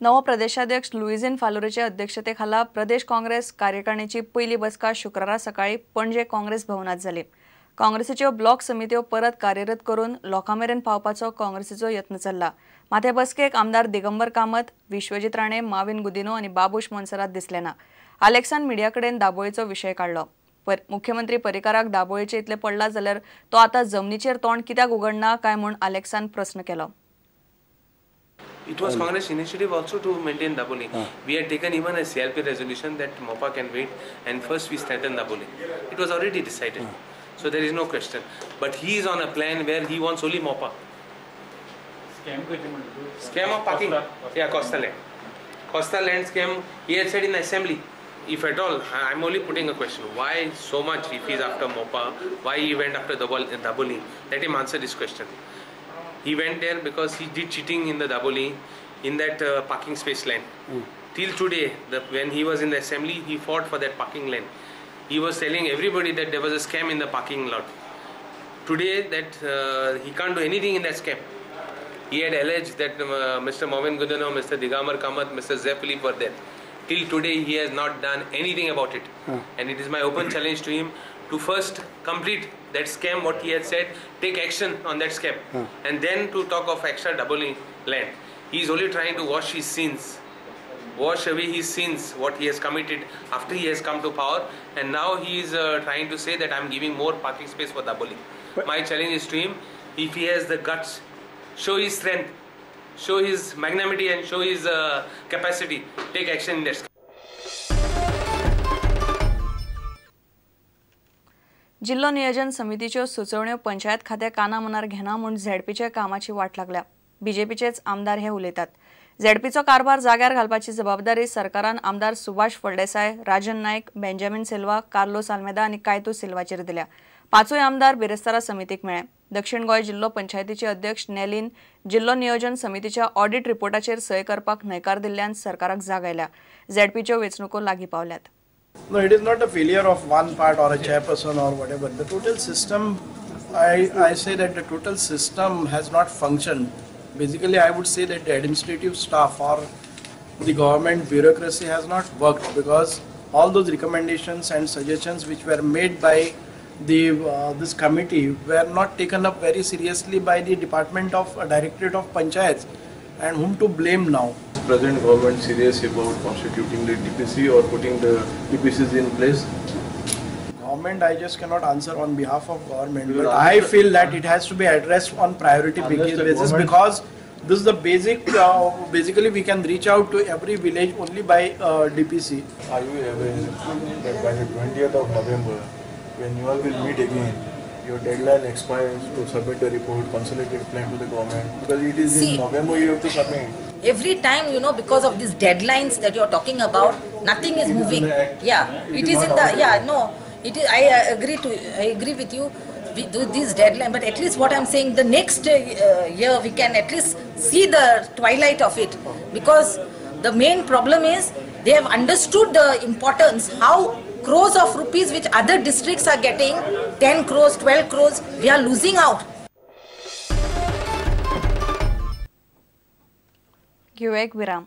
नवो प्रदेशाध्यक्ष लुईझिन फालोरेच्या अध्यक्षतेखाला प्रदेश काँग्रेस कार्यकारिणीची पहिली बसका शुक्रारा सकाळी पणजे काँग्रेस भवनात जाली। काँग्रेसीच्यो ब्लॉक समित्यो परत कार्यरत करून लोकांमेरेन पावपाचो काँग्रेसीचो यत्न चल्ला। माते बसकेक आमदार दिगंबर कामत, विश्वजीत राणे, माविन गुदिनो आणि बाबूश मोन्सरात दिसले ना। अलेक्सान मीडियाकडेन दाबोळेचो विषय काढलो। मुख्यमंत्री परिकाराक दाबोळेचे इतले पडला जाल्यार तो आता जमनीचेर तोंड कित्याक उगडना काय म्हूण अलेक्सान प्रश्न केलो। It was Congress initiative also to maintain Daboli. We had taken even a CLP resolution that MOPA can wait and first we strengthen Daboli. It was already decided. So there is no question. But he is on a plan where he wants only MOPA. Scam of parking? Yeah, Costa Land. Costa Land scam, he had said in the assembly. If at all, I am only putting a question. Why so much if he is after MOPA? Why he went after Daboli? Let him answer this question. He went there because he did cheating in the Daboli, in that parking space lane. Till today, when he was in the assembly, he fought for that parking lane. He was telling everybody that there was a scam in the parking lot. Today, that he can't do anything in that scam. He had alleged that Mr. Maviin Gudino, Mr. Digambar Kamath, Mr. Zephyr were there. Till today, he has not done anything about it. And it is my open challenge to him to first complete that scam, what he had said, take action on that scam, and then to talk of extra doubling land. He is only trying to wash his sins, wash away his sins, what he has committed after he has come to power, and now he is trying to say that I am giving more parking space for doubling. My challenge is to him, if he has the guts, show his strength, show his magnanimity and show his capacity, take action in that scam. जिल्लो नियोजन समितीच्यो सुचोवण्यो पंचायत खाते काना मनार घेना म्हूण झेडपीच्या कामाची वाट लागल्या। बीजेपीचेच आमदार हे उलयतात। झेडपीचो कारभार जाग्यार घालपाची जबाबदारी सरकारान आमदार सुभाष फळदेसाय, राजन नायक, बेंजामिन सिल्वा, कार्लोस आल्मेदा आणि कायतू सिल्वाचेर दिल्या। पाचूय आमदार बिरेस्तारा समितीक मेळ्ळे। दक्षिण गोंय जिल्लो पंचायतीचे अध्यक्ष नेलीन जिल्लो नियोजन समितीच्या ऑडिट रिपोर्टाचेर सय करपाक न्हयकार दिल्ल्यान सरकाराक जाग आयल्या। झेडपीच्यो वेंचणुको लागीं पावल्यात। No, it is not a failure of one part or a chairperson or whatever. The total system, I say that the total system has not functioned. Basically, I would say that the administrative staff or the government bureaucracy has not worked, because all those recommendations and suggestions which were made by the this committee were not taken up very seriously by the Department of Directorate of Panchayats, and whom to blame now? Present government serious about constituting the DPC or putting the DPCs in place? Government, I just cannot answer on behalf of government, but I feel that it has to be addressed on priority basis, because this is the basic, basically we can reach out to every village only by DPC. Are you aware that by the 20th of November, when you all will meet again, your deadline expires to submit the report, consolidated plan to the government, because it is in November you have to submit. Every time, you know, because of these deadlines that you are talking about, nothing is moving. Yeah, it is in the, yeah, no, it is, I agree with you with these deadlines, but at least what I'm saying, the next year we can at least see the twilight of it, because the main problem is they have understood the importance, how crores of rupees which other districts are getting, 10 crores, 12 crores, we are losing out. घेऊ एक विराम।